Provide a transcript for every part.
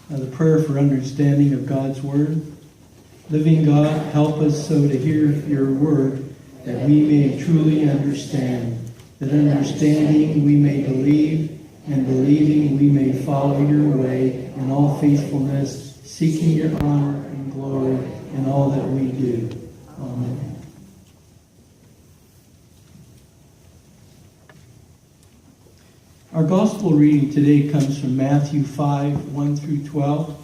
the prayer for understanding of God's Word. Living God, help us so to hear your Word, that we may truly understand. That understanding we may believe, and believing we may follow your way in all faithfulness, seeking your honor and glory in all that we do. Amen. Our gospel reading today comes from Matthew 5, 1 through 12.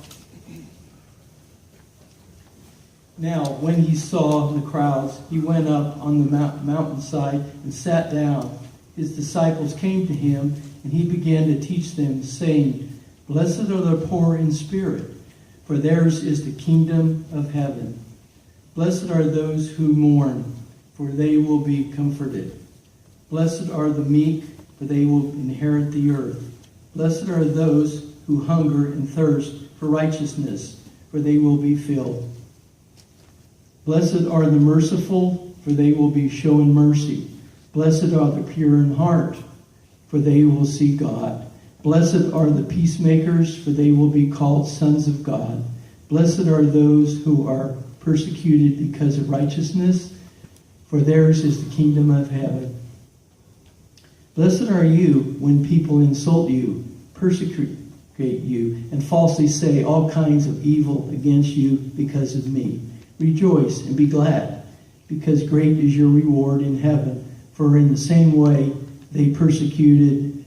Now, when he saw the crowds, he went up on the mountainside and sat down. His disciples came to him, and he began to teach them, saying, Blessed are the poor in spirit, for theirs is the kingdom of heaven. Blessed are those who mourn, for they will be comforted. Blessed are the meek, for they will inherit the earth. Blessed are those who hunger and thirst for righteousness, for they will be filled. Blessed are the merciful, for they will be shown mercy. Blessed are the pure in heart, for they will see God. Blessed are the peacemakers, for they will be called sons of God. Blessed are those who are persecuted because of righteousness, for theirs is the kingdom of heaven. Blessed are you when people insult you, persecute you, and falsely say all kinds of evil against you because of me. Rejoice and be glad, because great is your reward in heaven. For in the same way they persecuted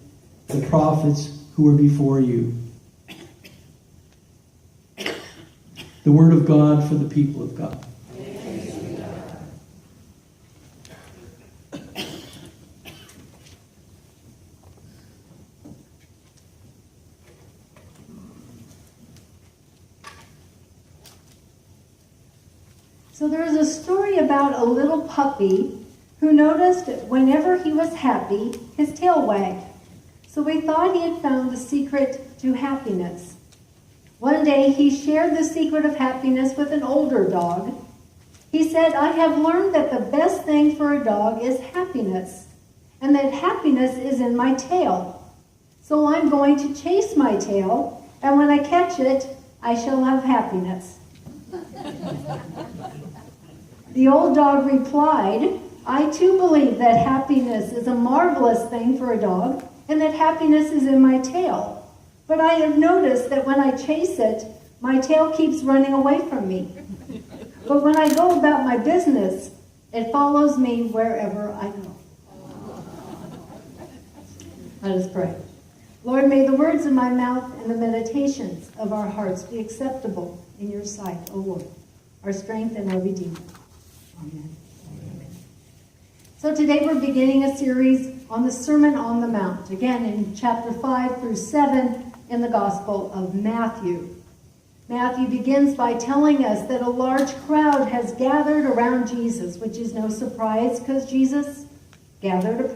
the prophets who were before you. The word of God for the people of God. So there's a story about a little puppy who noticed whenever he was happy, his tail wagged. So we thought he had found the secret to happiness. One day he shared the secret of happiness with an older dog. He said, I have learned that the best thing for a dog is happiness, and that happiness is in my tail. So I'm going to chase my tail, and when I catch it, I shall have happiness. The old dog replied, I too believe that happiness is a marvelous thing for a dog, and that happiness is in my tail. But I have noticed that when I chase it, my tail keeps running away from me. But when I go about my business, it follows me wherever I go. Let us pray. Lord, may the words of my mouth and the meditations of our hearts be acceptable in your sight, O Lord, our strength and our Redeemer. Amen. Amen. So today we're beginning a series on the Sermon on the Mount, again in chapter 5 through 7 in the Gospel of Matthew. Matthew begins by telling us that a large crowd has gathered around Jesus, which is no surprise because Jesus gathered a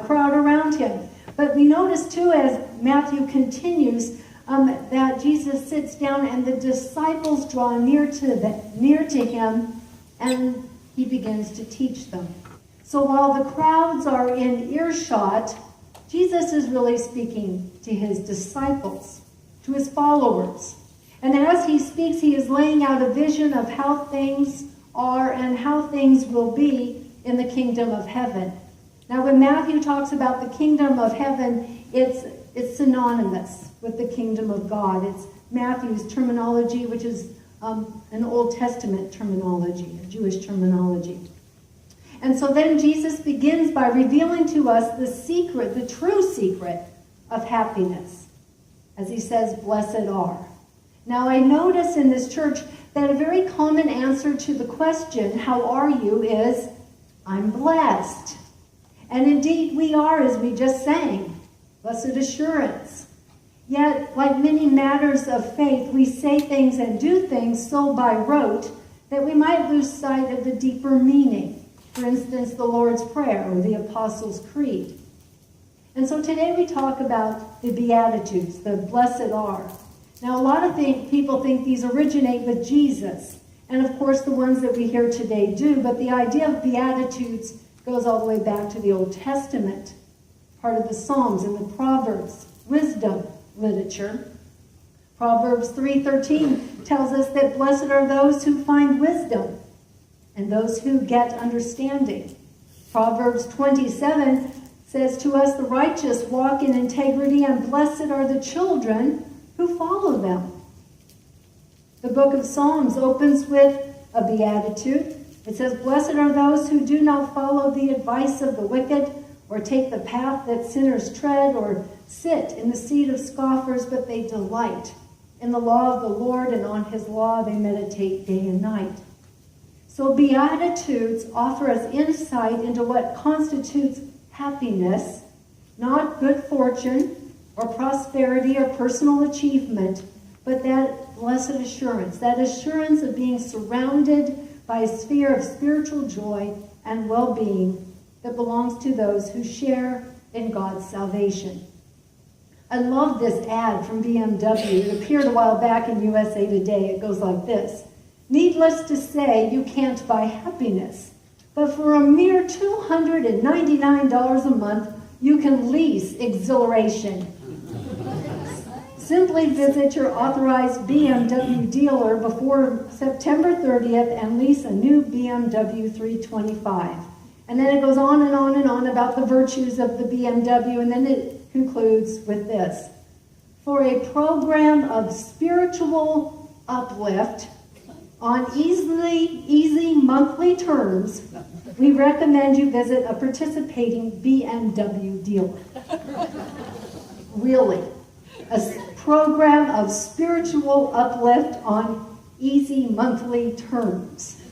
crowd around him. But we notice too, as Matthew continues, that Jesus sits down and the disciples draw near to him, and he begins to teach them. So while the crowds are in earshot, Jesus is really speaking to his disciples, to his followers. And as he speaks, he is laying out a vision of how things are and how things will be in the kingdom of heaven. Now, when Matthew talks about the kingdom of heaven, it's synonymous with the kingdom of God. It's Matthew's terminology, which is an Old Testament terminology, a Jewish terminology. And so then Jesus begins by revealing to us the secret, the true secret of happiness. As he says, blessed are. Now I notice in this church that a very common answer to the question, how are you, is, I'm blessed. And indeed we are, as we just sang, blessed assurance. Yet, like many matters of faith, we say things and do things so by rote that we might lose sight of the deeper meaning. For instance, the Lord's Prayer or the Apostles' Creed. And so today we talk about the Beatitudes, the blessed are. Now, a lot of people think these originate with Jesus. And of course, the ones that we hear today do. But the idea of Beatitudes goes all the way back to the Old Testament, part of the Psalms and the Proverbs, wisdom literature. Proverbs 3:13 tells us that blessed are those who find wisdom and those who get understanding. Proverbs 27 says to us, the righteous walk in integrity, and blessed are the children who follow them. The book of Psalms opens with a beatitude. It says, blessed are those who do not follow the advice of the wicked, or take the path that sinners tread, or sit in the seat of scoffers, but they delight in the law of the Lord, and on his law they meditate day and night. So Beatitudes offer us insight into what constitutes happiness, not good fortune or prosperity or personal achievement, but that blessed assurance, that assurance of being surrounded by a sphere of spiritual joy and well-being that belongs to those who share in God's salvation. I love this ad from BMW. It appeared a while back in USA Today. It goes like this. Needless to say, you can't buy happiness, but for a mere $299 a month, you can lease exhilaration. Simply visit your authorized BMW dealer before September 30th and lease a new BMW 325. And then it goes on and on and on about the virtues of the BMW, and then it concludes with this. For a program of spiritual uplift on easy monthly terms, we recommend you visit a participating BMW dealer. Really. A program of spiritual uplift on easy monthly terms.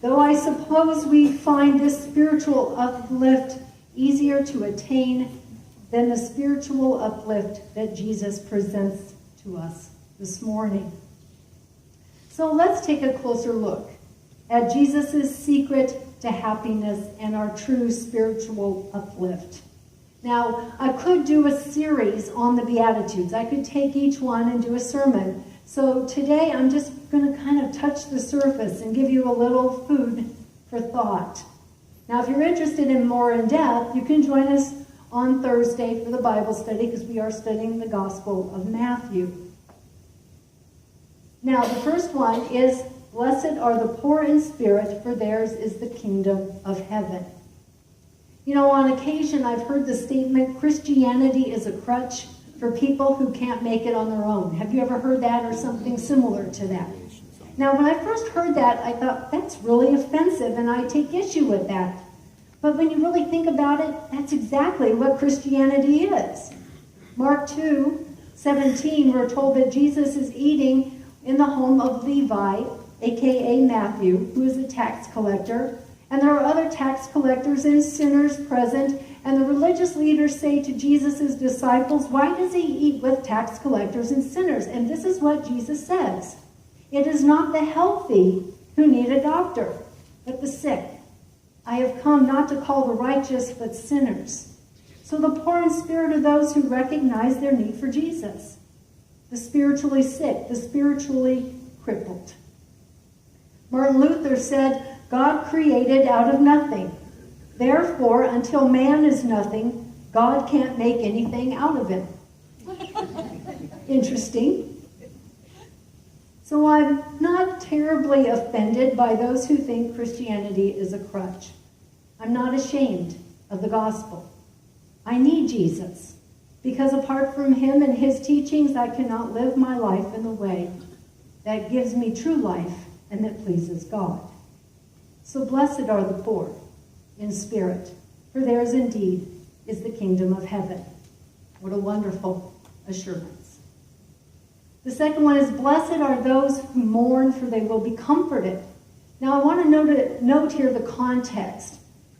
Though I suppose we find this spiritual uplift easier to attain than the spiritual uplift that Jesus presents to us this morning. So let's take a closer look at Jesus' secret to happiness and our true spiritual uplift. Now, I could do a series on the Beatitudes. I could take each one and do a sermon. So today I'm just going to kind of touch the surface and give you a little food for thought. Now, if you're interested in more in depth, you can join us on Thursday for the Bible study because we are studying the Gospel of Matthew. Now, the first one is, blessed are the poor in spirit, for theirs is the kingdom of heaven. You know, on occasion I've heard the statement, Christianity is a crutch for people who can't make it on their own. Have you ever heard that or something similar to that? Now, when I first heard that, I thought, that's really offensive, and I take issue with that. But when you really think about it, that's exactly what Christianity is. Mark 2:17, we're told that Jesus is eating in the home of Levi, a.k.a. Matthew, who is a tax collector. And there are other tax collectors and sinners present. And the religious leaders say to Jesus' disciples, why does he eat with tax collectors and sinners? And this is what Jesus says. It is not the healthy who need a doctor, but the sick. I have come not to call the righteous, but sinners. So the poor in spirit are those who recognize their need for Jesus. The spiritually sick, the spiritually crippled. Martin Luther said, God created out of nothing. Therefore, until man is nothing, God can't make anything out of him. Interesting. So I'm not terribly offended by those who think Christianity is a crutch. I'm not ashamed of the gospel. I need Jesus, because apart from him and his teachings, I cannot live my life in the way that gives me true life and that pleases God. So blessed are the poor in spirit, for theirs indeed is the kingdom of heaven. What a wonderful assurance. The second one is, blessed are those who mourn, for they will be comforted. Now I want to note here the context.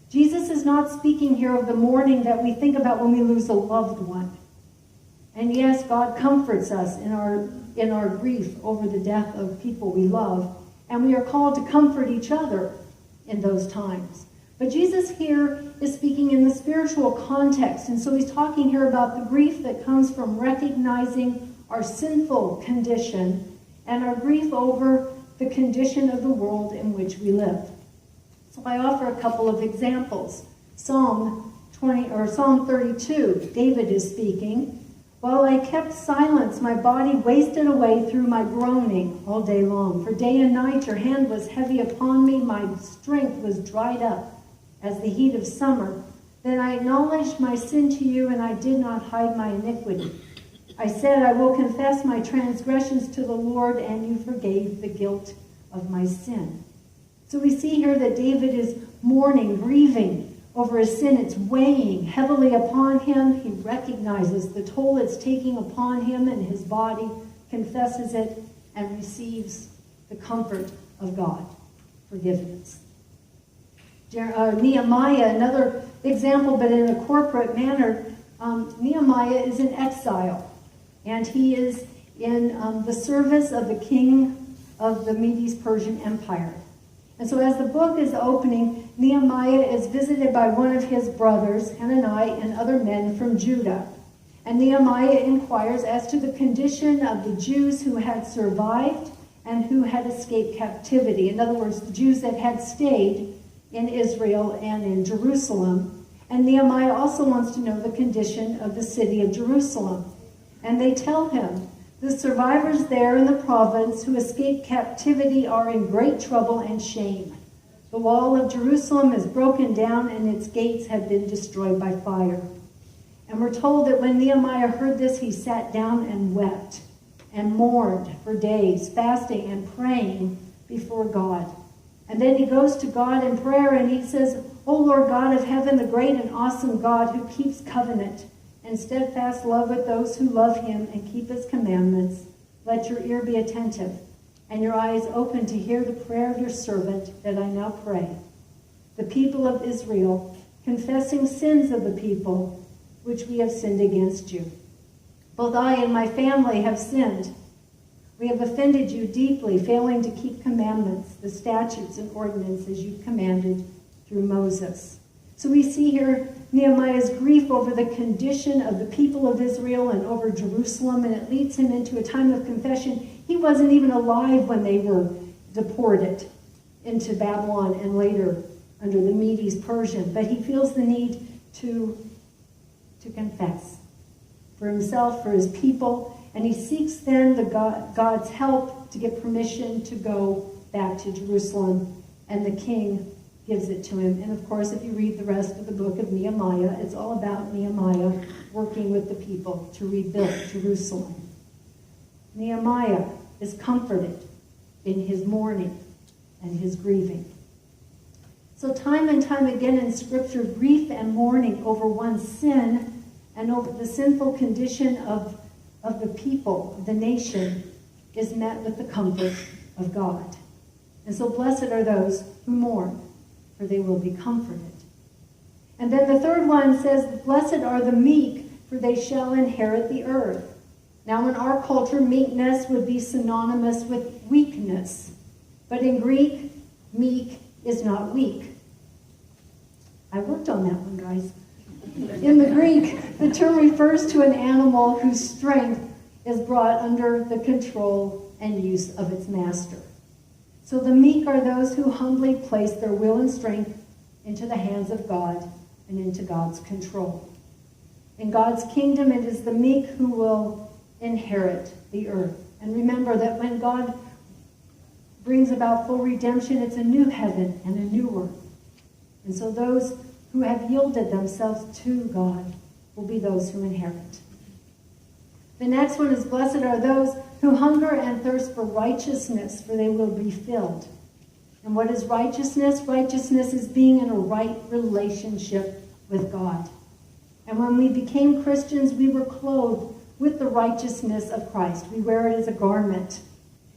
Jesus is not speaking here of the mourning that we think about when we lose a loved one. And yes, God comforts us in our grief over the death of people we love, and we are called to comfort each other in those times. But Jesus here is speaking in the spiritual context, and so he's talking here about the grief that comes from recognizing our sinful condition and our grief over the condition of the world in which we live. So I offer a couple of examples. Psalm 32, David is speaking. While I kept silence, my body wasted away through my groaning all day long. For day and night your hand was heavy upon me. My strength was dried up as the heat of summer. Then I acknowledged my sin to you, and I did not hide my iniquity. I said, I will confess my transgressions to the Lord, and you forgave the guilt of my sin. So we see here that David is mourning, grieving over his sin. It's weighing heavily upon him. He recognizes the toll it's taking upon him and his body, confesses it, and receives the comfort of God, forgiveness. Nehemiah, another example, but in a corporate manner. Nehemiah is in exile, and he is in the service of the king of the Medes-Persian Empire. And so as the book is opening, Nehemiah is visited by one of his brothers, Hanani, and other men from Judah. And Nehemiah inquires as to the condition of the Jews who had survived and who had escaped captivity. In other words, the Jews that had stayed in Israel and in Jerusalem. And Nehemiah also wants to know the condition of the city of Jerusalem. And they tell him, the survivors there in the province who escaped captivity are in great trouble and shame. The wall of Jerusalem is broken down and its gates have been destroyed by fire. And we're told that when Nehemiah heard this, he sat down and wept and mourned for days, fasting and praying before God. And then he goes to God in prayer and he says, O Lord God of heaven, the great and awesome God who keeps covenant and steadfast love with those who love him and keep his commandments, let your ear be attentive and your eyes open to hear the prayer of your servant that I now pray. The people of Israel, confessing sins of the people which we have sinned against you. Both I and my family have sinned. We have offended you deeply, failing to keep commandments, the statutes and ordinances you commanded through Moses. So we see here Nehemiah's grief over the condition of the people of Israel and over Jerusalem, and it leads him into a time of confession. He wasn't even alive when they were deported into Babylon and later under the Medes-Persian, but he feels the need to confess for himself, for his people, and he seeks then God's help to get permission to go back to Jerusalem, and the king gives it to him. And of course, if you read the rest of the book of Nehemiah, it's all about Nehemiah working with the people to rebuild Jerusalem. Nehemiah is comforted in his mourning and his grieving. So time and time again in Scripture, grief and mourning over one's sin and over the sinful condition of the people, the nation, is met with the comfort of God. And so blessed are those who mourn, for they will be comforted. And then the third one says, blessed are the meek, for they shall inherit the earth. Now in our culture, meekness would be synonymous with weakness. But in Greek, meek is not weak. I worked on that one, guys. In the Greek, the term refers to an animal whose strength is brought under the control and use of its master. So the meek are those who humbly place their will and strength into the hands of God and into God's control. In God's kingdom, it is the meek who will inherit the earth. And remember that when God brings about full redemption, it's a new heaven and a new earth. And so those who have yielded themselves to God will be those who inherit. The next one is, blessed are those who hunger and thirst for righteousness, for they will be filled. And what is righteousness? Righteousness is being in a right relationship with God. And when we became Christians, we were clothed with the righteousness of Christ. We wear it as a garment.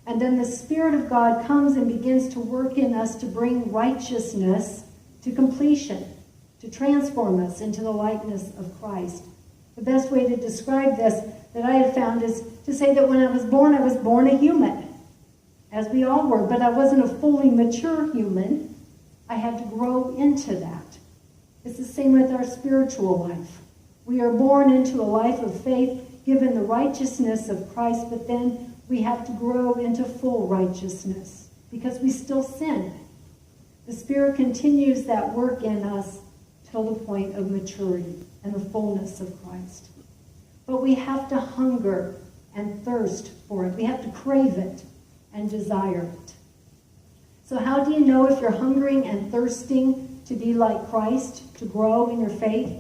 And then the Spirit of God comes and begins to work in us to bring righteousness to completion, to transform us into the likeness of Christ. The best way to describe this that I have found is to say that when I was born a human, as we all were, but I wasn't a fully mature human. I had to grow into that. It's the same with our spiritual life. We are born into a life of faith, given the righteousness of Christ, but then we have to grow into full righteousness because we still sin. The Spirit continues that work in us till the point of maturity and the fullness of Christ. but we have to hunger and thirst for it. We have to crave it and desire it. So how do you know if you're hungering and thirsting to be like Christ, to grow in your faith?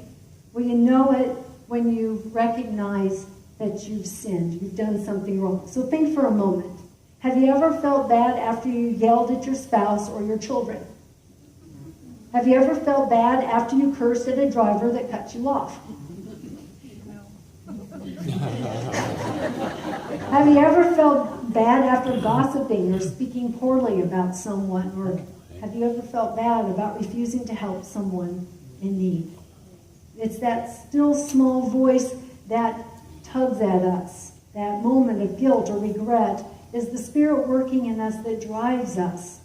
Well, you know it when you recognize that you've sinned, you've done something wrong. So think for a moment. Have you ever felt bad after you yelled at your spouse or your children? Have you ever felt bad after you cursed at a driver that cut you off? Have you ever felt bad after gossiping or speaking poorly about someone? Or have you ever felt bad about refusing to help someone in need? It's that still small voice that tugs at us. That moment of guilt or regret is the Spirit working in us that drives us.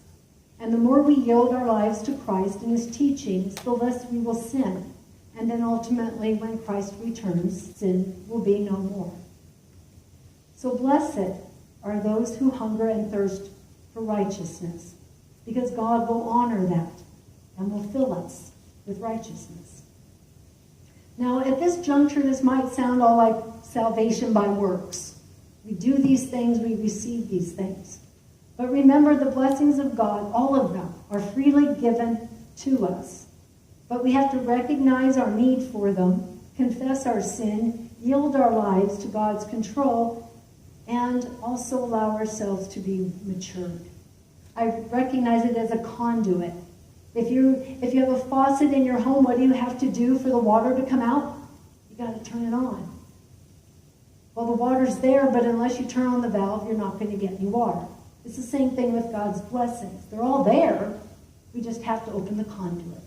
And the more we yield our lives to Christ and his teachings, the less we will sin. And then ultimately, when Christ returns, sin will be no more. So blessed are those who hunger and thirst for righteousness, because God will honor that and will fill us with righteousness. Now, at this juncture, this might sound all like salvation by works. We do these things, we receive these things. But remember, the blessings of God, all of them, are freely given to us. But we have to recognize our need for them, confess our sin, yield our lives to God's control, and also allow ourselves to be matured. I recognize it as a conduit. If you have a faucet in your home, what do you have to do for the water to come out? You got to turn it on. Well, the water's there, but unless you turn on the valve, you're not going to get any water. It's the same thing with God's blessings. They're all there. We just have to open the conduit.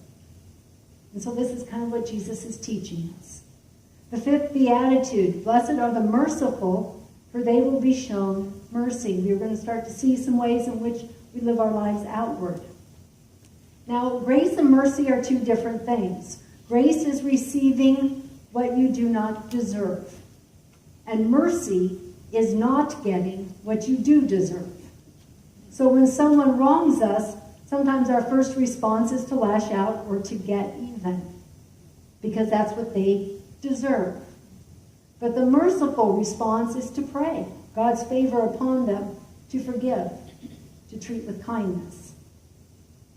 And so this is kind of what Jesus is teaching us. The fifth beatitude, blessed are the merciful, for they will be shown mercy. We're going to start to see some ways in which we live our lives outward. Now, grace and mercy are two different things. Grace is receiving what you do not deserve. And mercy is not getting what you do deserve. So when someone wrongs us, sometimes our first response is to lash out or to get even, because that's what they deserve. But the merciful response is to pray God's favor upon them, to forgive, to treat with kindness.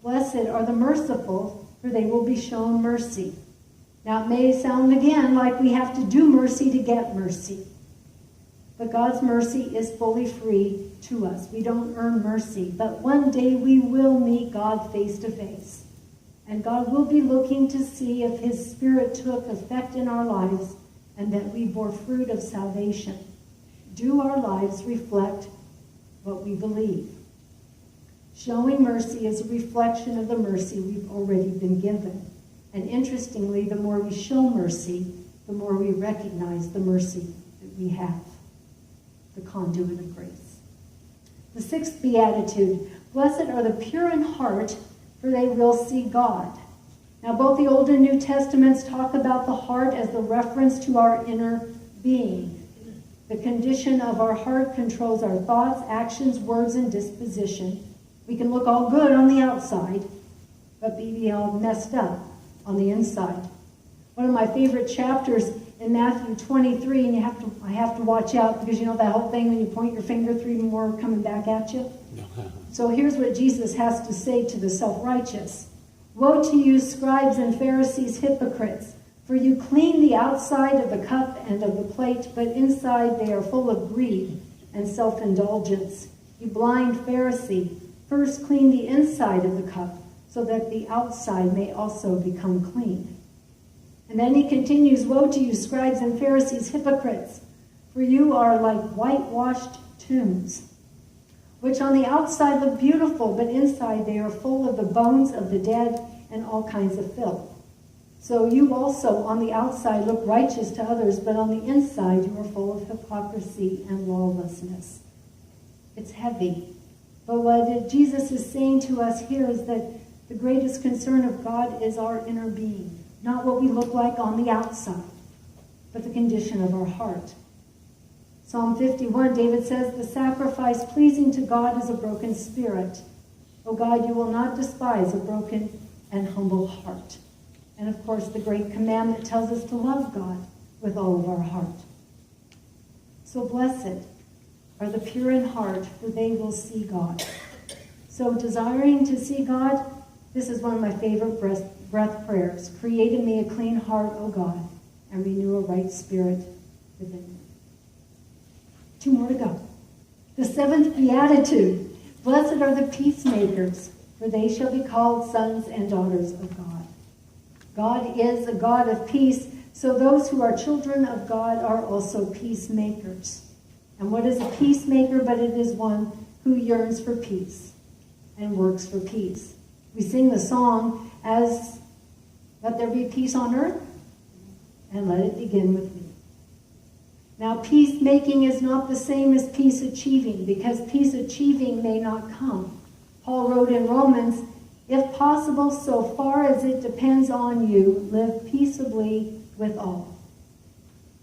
Blessed are the merciful, for they will be shown mercy. Now it may sound again like we have to do mercy to get mercy. But God's mercy is fully free to us. We don't earn mercy. But one day we will meet God face to face. And God will be looking to see if his Spirit took effect in our lives and that we bore fruit of salvation. Do our lives reflect what we believe? Showing mercy is a reflection of the mercy we've already been given. And interestingly, the more we show mercy, the more we recognize the mercy that we have. The conduit of grace. The sixth beatitude, blessed are the pure in heart, for they will see God. Now, both the Old and New Testaments talk about the heart as the reference to our inner being. The condition of our heart controls our thoughts, actions, words, and disposition. We can look all good on the outside, but be all messed up on the inside. One of my favorite chapters in Matthew 23, and I have to watch out because you know that whole thing when you point your finger, three more coming back at you? So here's what Jesus has to say to the self-righteous. Woe to you, scribes and Pharisees, hypocrites, for you clean the outside of the cup and of the plate, but inside they are full of greed and self-indulgence. You blind Pharisee, first clean the inside of the cup, so that the outside may also become clean. And then he continues, woe to you, scribes and Pharisees, hypocrites, for you are like whitewashed tombs, which on the outside look beautiful, but inside they are full of the bones of the dead and all kinds of filth. So you also on the outside look righteous to others, but on the inside you are full of hypocrisy and lawlessness. It's heavy. But what Jesus is saying to us here is that the greatest concern of God is our inner being. Not what we look like on the outside, but the condition of our heart. Psalm 51, David says, the sacrifice pleasing to God is a broken spirit. O God, you will not despise a broken and humble heart. And of course, the great commandment tells us to love God with all of our heart, So blessed are the pure in heart, for they will see God. So desiring to see God, this is one of my favorite breath prayers. Create in me a clean heart, O God, and renew a right spirit within me. 2 more to go. The 7th beatitude. Blessed are the peacemakers, for they shall be called sons and daughters of God. God is a God of peace, so those who are children of God are also peacemakers. And what is a peacemaker? But it is one who yearns for peace and works for peace. We sing the song as, let there be peace on earth, and let it begin with me. Now, peacemaking is not the same as peace achieving, because peace achieving may not come. Paul wrote in Romans, if possible, so far as it depends on you, live peaceably with all.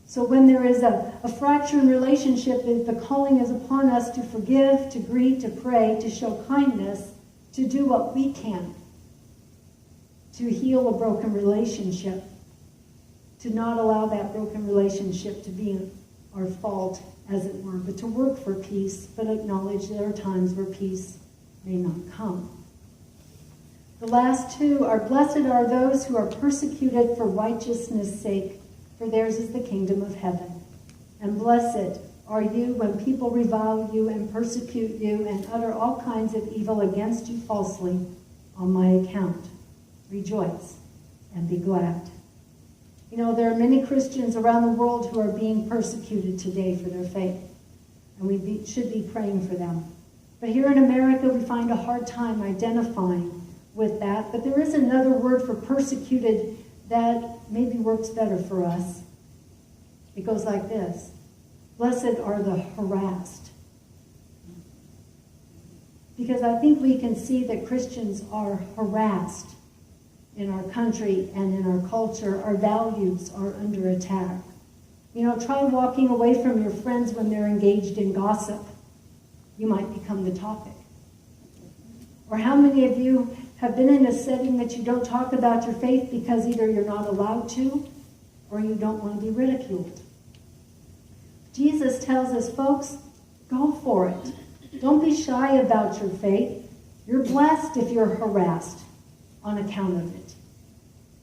So when there is a fracture in relationship, the calling is upon us to forgive, to greet, to pray, to show kindness, to do what we can, to heal a broken relationship, to not allow that broken relationship to be our fault, as it were, but to work for peace, but acknowledge there are times where peace may not come. The last 2 are, blessed are those who are persecuted for righteousness' sake, for theirs is the kingdom of heaven. And blessed are you when people revile you and persecute you and utter all kinds of evil against you falsely on my account. Rejoice and be glad. You know, there are many Christians around the world who are being persecuted today for their faith, and we should be praying for them. But here in America, we find a hard time identifying with that. But there is another word for persecuted that maybe works better for us. It goes like this. Blessed are the harassed. Because I think we can see that Christians are harassed in our country and in our culture. Our values are under attack. You know, try walking away from your friends when they're engaged in gossip. You might become the topic. Or how many of you have been in a setting that you don't talk about your faith because either you're not allowed to or you don't want to be ridiculed? Jesus tells us, folks, go for it. Don't be shy about your faith. You're blessed if you're harassed on account of it.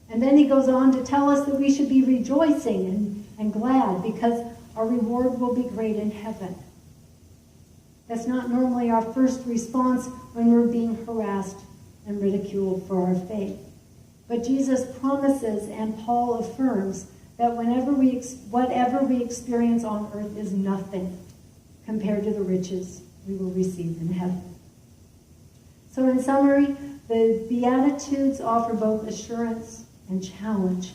And then he goes on to tell us that we should be rejoicing and glad because our reward will be great in heaven. That's not normally our first response when we're being harassed and ridiculed for our faith. But Jesus promises and Paul affirms that whatever we experience on earth is nothing compared to the riches we will receive in heaven. So in summary, the Beatitudes offer both assurance and challenge.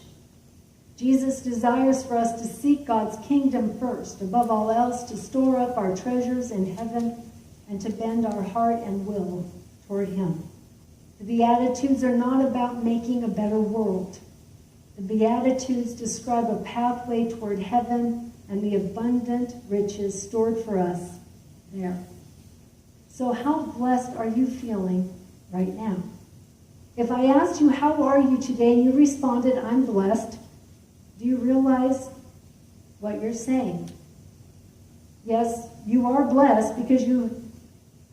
Jesus desires for us to seek God's kingdom first, above all else, to store up our treasures in heaven and to bend our heart and will toward him. The Beatitudes are not about making a better world. The Beatitudes describe a pathway toward heaven and the abundant riches stored for us there. So how blessed are you feeling right now? If I asked you, how are you today, and you responded, I'm blessed, do you realize what you're saying? Yes, you are blessed because you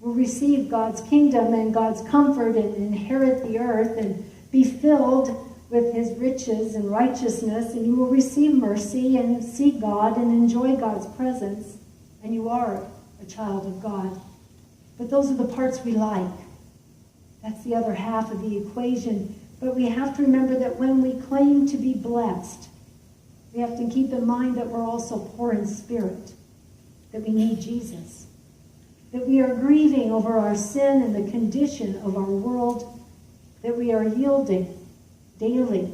will receive God's kingdom and God's comfort and inherit the earth and be filled with his riches and righteousness, and you will receive mercy and see God and enjoy God's presence, and you are a child of God. But those are the parts we like. That's the other half of the equation. But we have to remember that when we claim to be blessed, we have to keep in mind that we're also poor in spirit, that we need Jesus, that we are grieving over our sin and the condition of our world, that we are yielding daily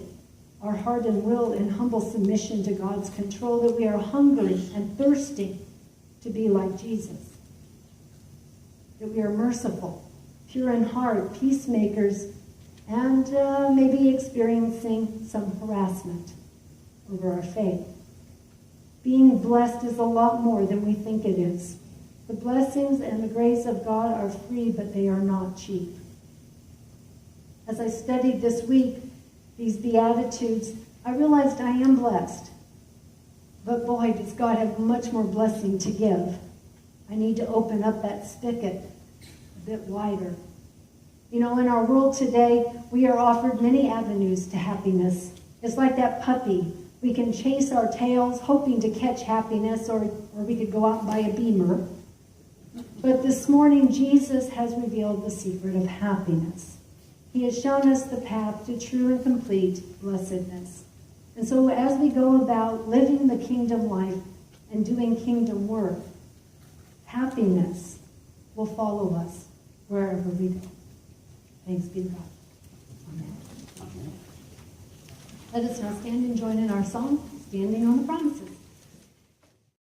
our heart and will in humble submission to God's control, that we are hungry and thirsty to be like Jesus, that we are merciful, pure in heart, peacemakers, and maybe experiencing some harassment over our faith. Being blessed is a lot more than we think it is. The blessings and the grace of God are free, but they are not cheap. As I studied this week these Beatitudes, I realized I am blessed. But boy, does God have much more blessing to give. I need to open up that spigot a bit wider. You know, in our world today, we are offered many avenues to happiness. It's like that puppy. We can chase our tails hoping to catch happiness, or we could go out and buy a Beamer. But this morning, Jesus has revealed the secret of happiness. He has shown us the path to true and complete blessedness. And so as we go about living the kingdom life and doing kingdom work, happiness will follow us wherever we go. Thanks be to God. Amen. Let us now stand and join in our song, Standing on the Promises.